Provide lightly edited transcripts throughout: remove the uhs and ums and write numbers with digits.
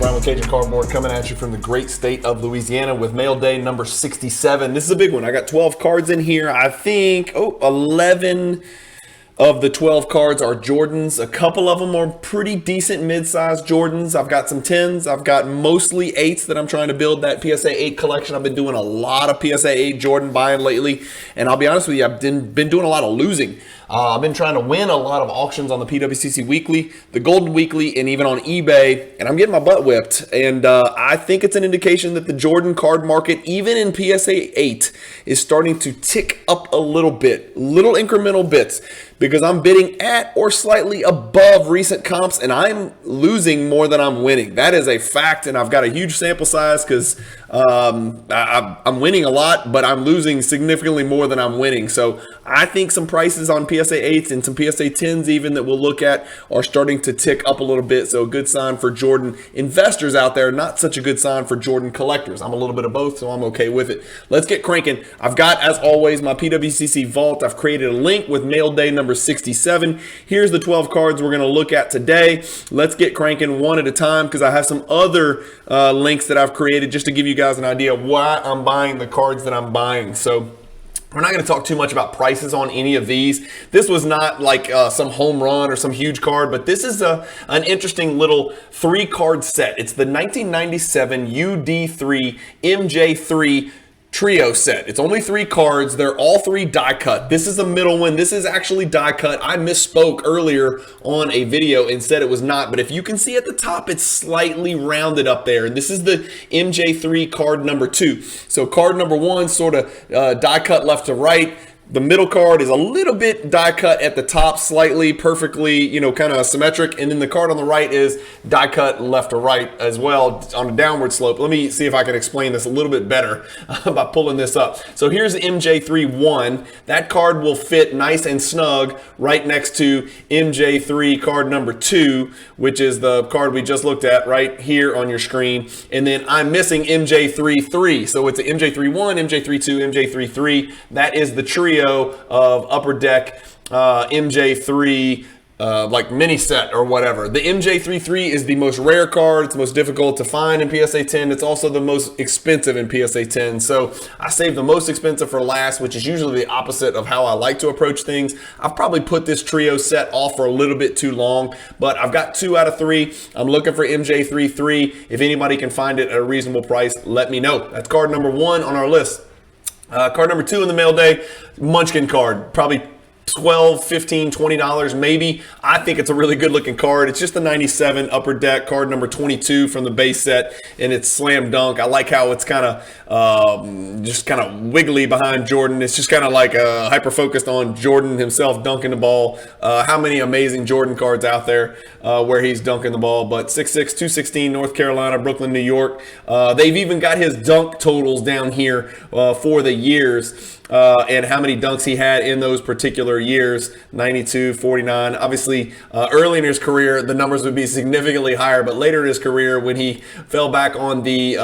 Brian with Cajun Cardboard coming at you from the great state of Louisiana with mail day number 67. This is a big one. I got 12 cards in here. I think 11 of the 12 cards are Jordans. A couple of them are pretty decent mid-sized Jordans. I've got some 10s. I've got mostly 8s that I'm trying to build that PSA 8 collection. I've been doing a lot of PSA 8 Jordan buying lately. And I'll be honest with you, I've been doing a lot of losing. I've been trying to win a lot of auctions on the PWCC Weekly, the Golden Weekly, and even on eBay, and I'm getting my butt whipped. And I think it's an indication that the Jordan card market, even in PSA 8, is starting to tick up a little bit, little incremental bits, because I'm bidding at or slightly above recent comps, and I'm losing more than I'm winning. That is a fact, and I've got a huge sample size because I'm winning a lot, but I'm losing significantly more than I'm winning. So I think some prices on PSA 8s and some PSA 10s even that we'll look at are starting to tick up a little bit. So a good sign for Jordan investors out there, not such a good sign for Jordan collectors. I'm a little bit of both, so I'm okay with it. Let's get cranking. I've got, as always, my PWCC vault. I've created a link with mail day number 67. Here's the 12 cards we're going to look at today. Let's get cranking one at a time because I have some other links that I've created just to give you guys an idea of why I'm buying the cards that I'm buying. So we're not going to talk too much about prices on any of these. This was not like some home run or some huge card, but this is an interesting little 3-card set. It's the 1997 UD3 MJ3 Trio set. It's only 3 cards. They're all 3 die cut. This is the middle one. This is actually die cut. I misspoke earlier on a video and said it was not, but if you can see at the top, it's slightly rounded up there. And this is the MJ3 card number 2. So card number 1 sort of die cut left to right. The middle card is a little bit die cut at the top, slightly, perfectly, kind of symmetric. And then the card on the right is die cut left to right as well on a downward slope. Let me see if I can explain this a little bit better by pulling this up. So here's the MJ3-1. That card will fit nice and snug right next to MJ3 card number 2, which is the card we just looked at right here on your screen. And then I'm missing MJ3-3. So it's an MJ3-1, MJ3-2, MJ3-3. That is the trio of Upper Deck MJ3 like mini set or whatever. The MJ3-3 is the most rare card. It's the most difficult to find in PSA 10. It's also the most expensive in PSA 10. So I saved the most expensive for last, which is usually the opposite of how I like to approach things. I've probably put this trio set off for a little bit too long, but I've got 2 out of 3. I'm looking for MJ3-3. If anybody can find it at a reasonable price, let me know. That's card number 1 on our list. Card number 2 in the mail day, Munchkin card, probably $12, $15, $20 maybe. I think it's a really good looking card. It's just the 97 Upper Deck card number 22 from the base set, and it's slam dunk. I like how it's kind of just kind of wiggly behind Jordan. It's just kind of like hyper focused on Jordan himself dunking the ball. How many amazing Jordan cards out there where he's dunking the ball, but 6'6", 216, North Carolina, Brooklyn, New York. They've even got his dunk totals down here for the years. And how many dunks he had in those particular years, 92, 49. Obviously, early in his career, the numbers would be significantly higher, but later in his career, when he fell back on the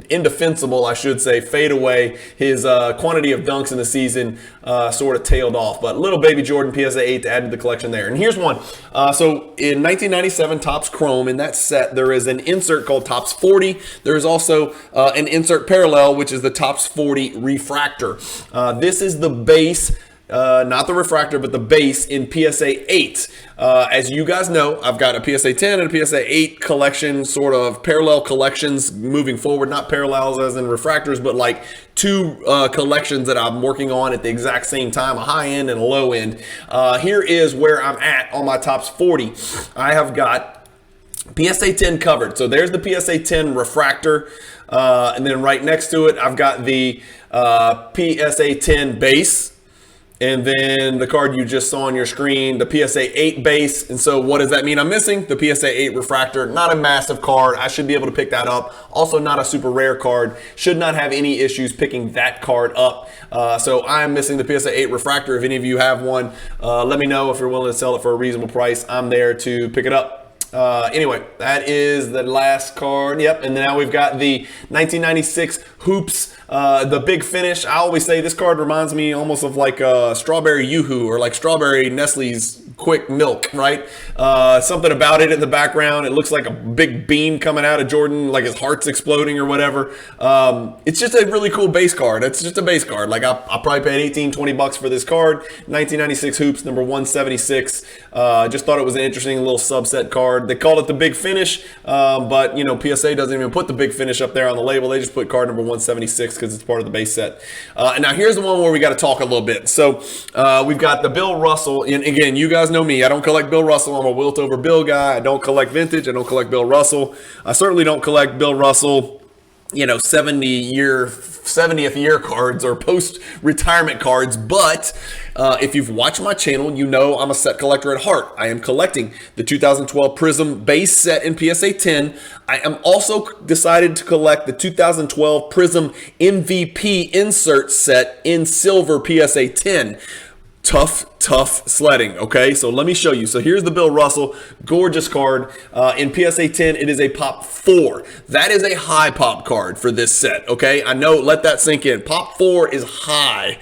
indefensible, I should say, fadeaway, his quantity of dunks in the season sort of tailed off. But little baby Jordan PSA 8 to add to the collection there. And here's one. So in 1997 Topps Chrome, in that set, there is an insert called Topps 40. There is also an insert parallel, which is the Topps 40 refractor. This is the base, not the refractor, but the base in PSA 8. As you guys know, I've got a PSA 10 and a PSA 8 collection, sort of parallel collections moving forward, not parallels as in refractors, but like 2 collections that I'm working on at the exact same time, a high end and a low end. Here is where I'm at on my Topps 40. I have got PSA 10 covered. So there's the PSA 10 refractor. And then right next to it, I've got the PSA 10 base. And then the card you just saw on your screen, the PSA 8 base. And so what does that mean I'm missing? The PSA 8 refractor, not a massive card. I should be able to pick that up. Also not a super rare card. Should not have any issues picking that card up. So I'm missing the PSA 8 refractor. If any of you have one, let me know if you're willing to sell it for a reasonable price. I'm there to pick it up. Anyway, that is the last card. Yep, and now we've got the 1996 Hoops, the big finish. I always say this card reminds me almost of like Strawberry Yoo-Hoo or like Strawberry Nestle's Quick Milk, right? Something about it in the background. It looks like a big beam coming out of Jordan, like his heart's exploding or whatever. It's just a really cool base card. It's just a base card. Like I probably paid $18-20 for this card. 1996 Hoops, number 176. Just thought it was an interesting little subset card. They called it the big finish, but PSA doesn't even put the big finish up there on the label. They just put card number 176 because it's part of the base set. And now here's the one where we got to talk a little bit. So we've got the Bill Russell, and again, you guys know me. I don't collect Bill Russell. I'm a wilt over Bill guy. I don't collect vintage. I don't collect Bill Russell. I certainly don't collect Bill Russell 70th year cards or post-retirement cards. But if you've watched my channel, you know I'm a set collector at heart. I am collecting the 2012 Prism base set in PSA 10. I am also decided to collect the 2012 Prism MVP insert set in silver PSA 10. Tough sledding, okay? So let me show you. So here's the Bill Russell, gorgeous card. In PSA 10, it is a pop 4. That is a high pop card for this set, okay? I know, let that sink in. Pop 4 is high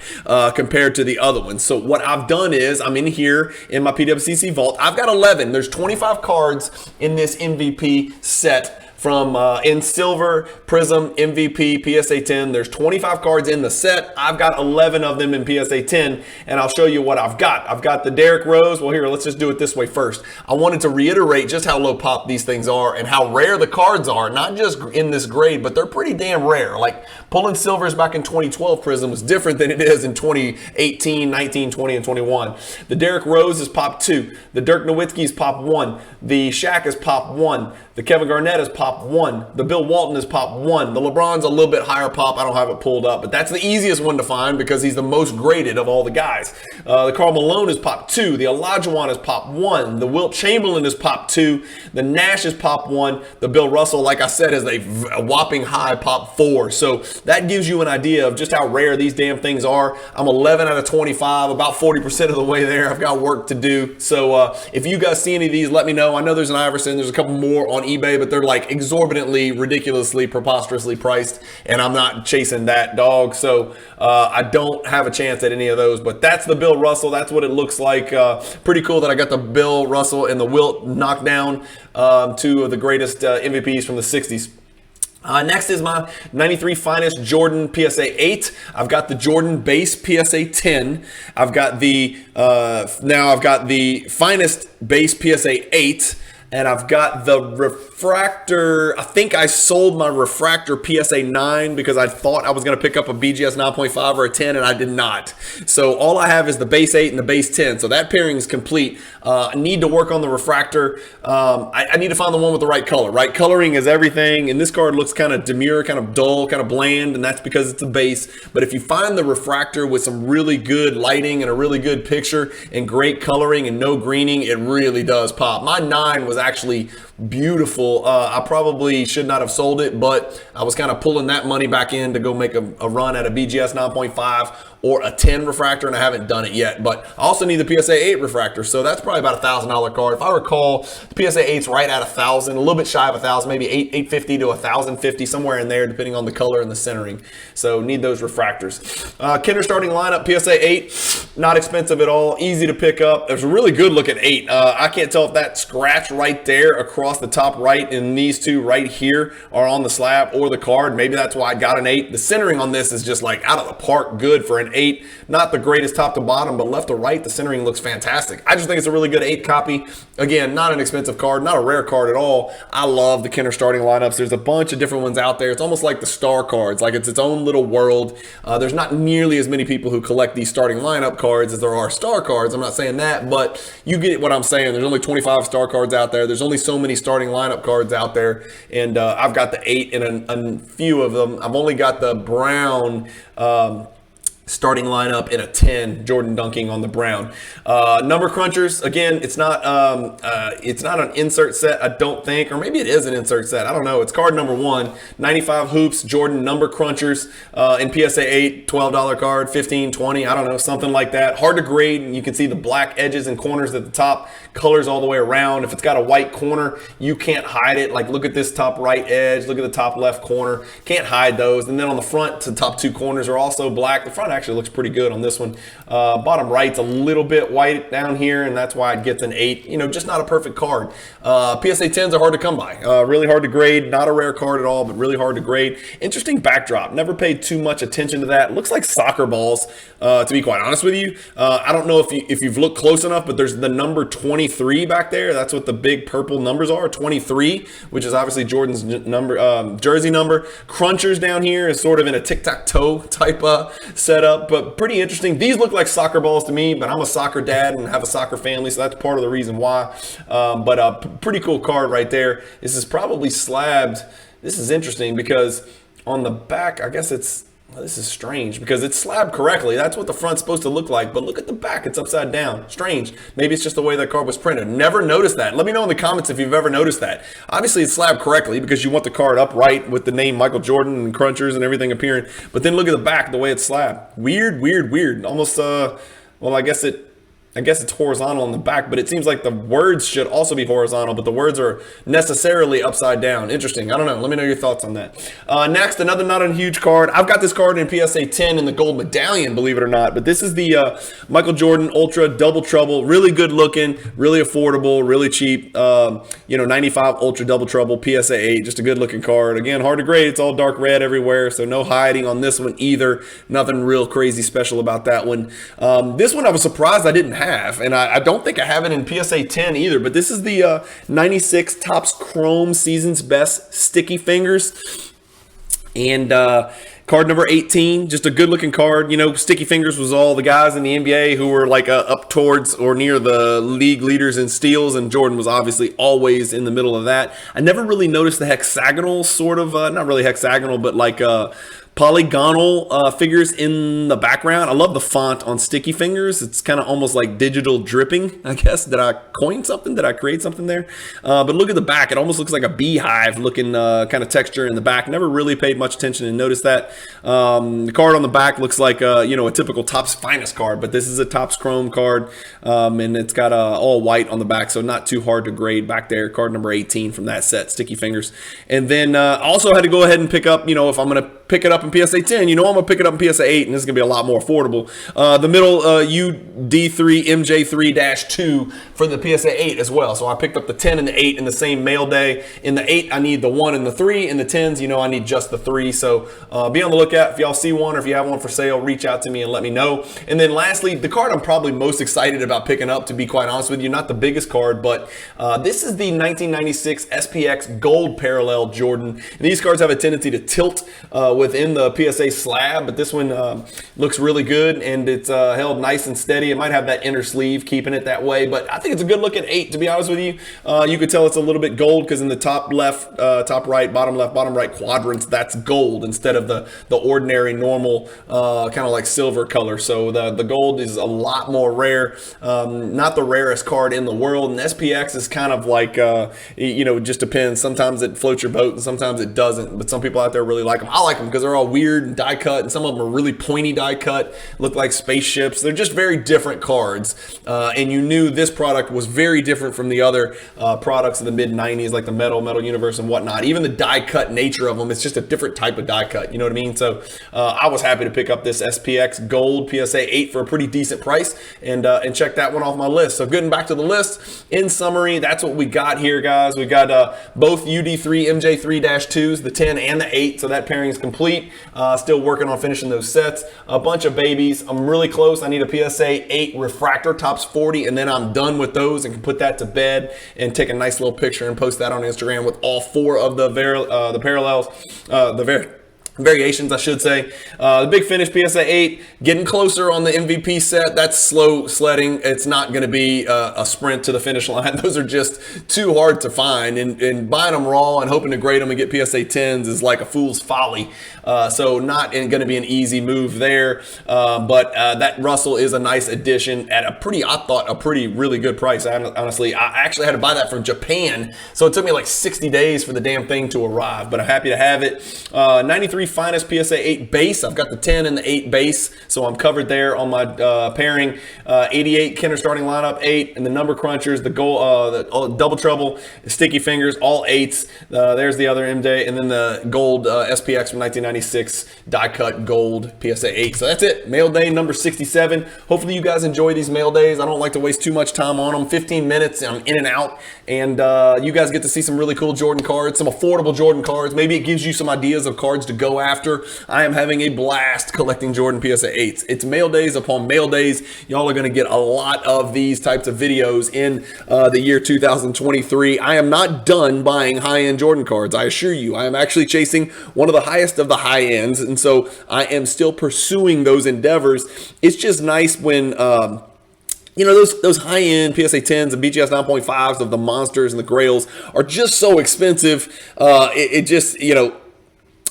compared to the other ones. So what I've done is, I'm in here in my PWCC vault. I've got 11. There's 25 cards in this MVP set from in silver, Prism, MVP, PSA 10. There's 25 cards in the set. I've got 11 of them in PSA 10, and I'll show you what I've got. I've got the Derrick Rose. Well, here, let's just do it this way first. I wanted to reiterate just how low pop these things are and how rare the cards are, not just in this grade, but they're pretty damn rare. Like pulling silvers back in 2012 Prism was different than it is in 2018, 19, 20, and 21. The Derrick Rose is pop 2. The Dirk Nowitzki is pop 1. The Shaq is pop 1. The Kevin Garnett is pop 1. The Bill Walton is pop 1. The LeBron's a little bit higher pop. I don't have it pulled up, but that's the easiest one to find because he's the most graded of all the guys. The Karl Malone is pop 2. The Olajuwon is pop 1. The Wilt Chamberlain is pop 2. The Nash is pop 1. The Bill Russell, like I said, is a whopping high pop 4. So that gives you an idea of just how rare these damn things are. I'm 11 out of 25, about 40% of the way there. I've got work to do. So if you guys see any of these, let me know. I know there's an Iverson. There's a couple more on eBay, but they're like exorbitantly, ridiculously, preposterously priced, and I'm not chasing that dog. So I don't have a chance at any of those, but that's the Bill Russell. That's what it looks like. Pretty cool that I got the Bill Russell and the Wilt knockdown, two of the greatest MVPs from the 60s. Next is my 93 Finest Jordan PSA 8. I've got the Jordan base PSA 10. I've got the Finest base PSA 8. And I've got the refractor. I think I sold my refractor PSA 9 because I thought I was going to pick up a BGS 9.5 or a 10, and I did not. So all I have is the base 8 and the base 10. So that pairing is complete. I need to work on the refractor. I need to find the one with the right color. Right coloring is everything. And this card looks kind of demure, kind of dull, kind of bland, and that's because it's a base. But if you find the refractor with some really good lighting and a really good picture and great coloring and no greening, it really does pop. My 9 was actually beautiful. I probably should not have sold it, but I was kind of pulling that money back in to go make a run at a BGS 9.5 or a 10 refractor, and I haven't done it yet. But I also need the PSA 8 refractor, so that's probably about $1,000 card. If I recall, the PSA 8's right at $1,000, a little bit shy of $1,000, maybe $850 to $1,050, somewhere in there, depending on the color and the centering. So need those refractors. Kinder starting lineup, PSA 8, not expensive at all, easy to pick up. There's a really good looking 8. I can't tell if that scratch right there across the top right and these two right here are on the slab or the card. Maybe that's why I got an 8. The centering on this is just like out of the park good for an 8. Not the greatest top to bottom, but left to right, the centering looks fantastic. I just think it's a really good 8 copy. Again, not an expensive card, not a rare card at all. I love the Kinder starting lineups. There's a bunch of different ones out there. It's almost like the star cards, like it's its own little world. There's not nearly as many people who collect these starting lineup cards as there are star cards. I'm not saying that, but you get what I'm saying. There's only 25 star cards out there. There's only so many starting lineup cards out there, and I've got the 8 in a few of them. I've only got the brown starting lineup in a 10, Jordan dunking on the Brown. Number crunchers, again, it's not an insert set, I don't think, or maybe it is an insert set. I don't know. It's card number 1, 95 hoops, Jordan number crunchers in PSA 8, $12 card, 15, 20, I don't know, something like that. Hard to grade, and you can see the black edges and corners at the top, colors all the way around. If it's got a white corner, you can't hide it. Like, look at this top right edge, look at the top left corner. Can't hide those. And then on the front, the top 2 corners are also black. The front actually looks pretty good on this one. Bottom right's a little bit white down here, and that's why it gets an 8. You know, just not a perfect card. PSA 10s are hard to come by. Really hard to grade. Not a rare card at all, but really hard to grade. Interesting backdrop. Never paid too much attention to that. Looks like soccer balls, to be quite honest with you. I don't know if you've looked close enough, but there's the number 23 back there. That's what the big purple numbers are, 23, which is obviously Jordan's number, jersey number. Crunchers down here is sort of in a tic-tac-toe type setup, but pretty interesting. These look like soccer balls to me, but I'm a soccer dad and have a soccer family, so that's part of the reason why. But a pretty cool card right there. This is probably slabbed. This is interesting because on the back, I guess this is strange because it's slabbed correctly. That's what the front's supposed to look like. But look at the back. It's upside down. Strange. Maybe it's just the way that card was printed. Never noticed that. Let me know in the comments if you've ever noticed that. Obviously, it's slabbed correctly because you want the card upright with the name Michael Jordan and crunchers and everything appearing. But then look at the back, the way it's slabbed. Weird, weird, weird. Almost, well, I guess it's horizontal on the back, but it seems like the words should also be horizontal, but the words are necessarily upside down. Interesting. I don't know. Let me know your thoughts on that. Next, another not a huge card. I've got this card in PSA 10 in the gold medallion, believe it or not, but this is the Michael Jordan Ultra Double Trouble. Really good looking, really affordable, really cheap. 95 Ultra Double Trouble, PSA 8, just a good looking card. Again, hard to grade. It's all dark red everywhere, so no hiding on this one either. Nothing real crazy special about that one. This one I was surprised I didn't have, and I don't think I have it in PSA 10 either, but this is the 96 Topps Chrome Season's Best Sticky Fingers. And card number 18, just a good looking card. You know, Sticky Fingers was all the guys in the NBA who were like up towards or near the league leaders in steals, and Jordan was obviously always in the middle of that. I never really noticed the hexagonal sort of, not really hexagonal, but like polygonal figures in the background. I love the font on Sticky Fingers. It's kind of almost like digital dripping, I guess. Did I coin something? Did I create something there? But look at the back. It almost looks like a beehive looking kind of texture in the back. Never really paid much attention and noticed that. The card on the back looks like a typical Topps Finest card, but this is a Topps Chrome card, and it's got all white on the back, so not too hard to grade back there. Card number 18 from that set, Sticky Fingers. And then also had to go ahead and pick up, if I'm going to pick it up in PSA 10, I'm going to pick it up in PSA 8, and this is going to be a lot more affordable. The middle UD3 MJ3-2 for the PSA 8 as well. So I picked up the 10 and the 8 in the same mail day. In the 8, I need the 1 and the 3. In the 10s, I need just the 3. So be on the lookout. If y'all see one or if you have one for sale, reach out to me and let me know. And then lastly, the card I'm probably most excited about picking up, to be quite honest with you, not the biggest card, but this is the 1996 SPX Gold Parallel Jordan. And these cards have a tendency to tilt within the PSA slab, but this one looks really good, and it's held nice and steady. It might have that inner sleeve keeping it that way, but I think it's a good looking 8, to be honest with you. You could tell it's a little bit gold because in the top left, top right, bottom left, bottom right quadrants, that's gold instead of the ordinary normal kind of like silver color. So the gold is a lot more rare. Not the rarest card in the world, and SPX is kind of like it just depends. Sometimes it floats your boat and sometimes it doesn't, but some people out there really like them. I like them because they're all weird and die cut, and some of them are really pointy die cut, look like spaceships. They're just very different cards, and you knew this product was very different from the other products in the mid 90s, like the Metal Universe and whatnot. Even the die cut nature of them, it's just a different type of die cut, you know what I mean? So I was happy to pick up this SPX Gold PSA 8 for a pretty decent price, and check that one off my list. So getting back to the list, in summary, that's what we got here, guys. We got both UD3 MJ3-2s, the 10 and the 8, so that pairing is complete. Still working on finishing those sets. A bunch of babies. I'm really close. I need a PSA 8 refractor Topps 40, and then I'm done with those and can put that to bed and take a nice little picture and post that on Instagram with all 4 of the parallels. variations, I should say. The Big Finish PSA 8, getting closer on the MVP set. That's slow sledding. It's not going to be a sprint to the finish line. Those are just too hard to find. And buying them raw and hoping to grade them and get PSA 10s is like a fool's folly. So not going to be an easy move there. But that Russell is a nice addition at I thought a pretty really good price. Honestly, I actually had to buy that from Japan. So it took me like 60 days for the damn thing to arrive. But I'm happy to have it. 93 Finest PSA 8 base. I've got the 10 and the 8 base, so I'm covered there on my pairing. 88 Kenner starting lineup 8, and the number crunchers, the goal, the double trouble, sticky fingers, all 8s. There's the other MJ, and then the gold SPX from 1996 die cut gold PSA 8. So that's it. Mail day number 67. Hopefully you guys enjoy these mail days. I don't like to waste too much time on them. 15 minutes, I'm in and out, and you guys get to see some really cool Jordan cards, some affordable Jordan cards. Maybe it gives you some ideas of cards to go after. I am having a blast collecting Jordan PSA 8s. It's mail days upon mail days. Y'all are going to get a lot of these types of videos in the year 2023. I am not done buying high-end Jordan cards, I assure you. I am actually chasing one of the highest of the high ends, and so I am still pursuing those endeavors. It's just nice when you know, those high-end PSA 10s and BGS 9.5s of the monsters and the grails are just so expensive. It just, you know,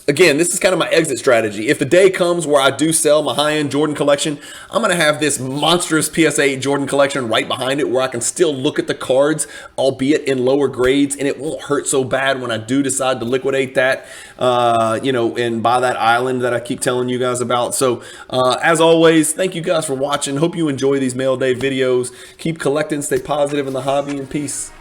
again, this is kind of my exit strategy. If the day comes where I do sell my high-end Jordan collection, I'm going to have this monstrous PSA Jordan collection right behind it where I can still look at the cards, albeit in lower grades, and it won't hurt so bad when I do decide to liquidate that, you know, and buy that island that I keep telling you guys about. So, as always, thank you guys for watching. Hope you enjoy these mail day videos. Keep collecting, stay positive in the hobby, and peace.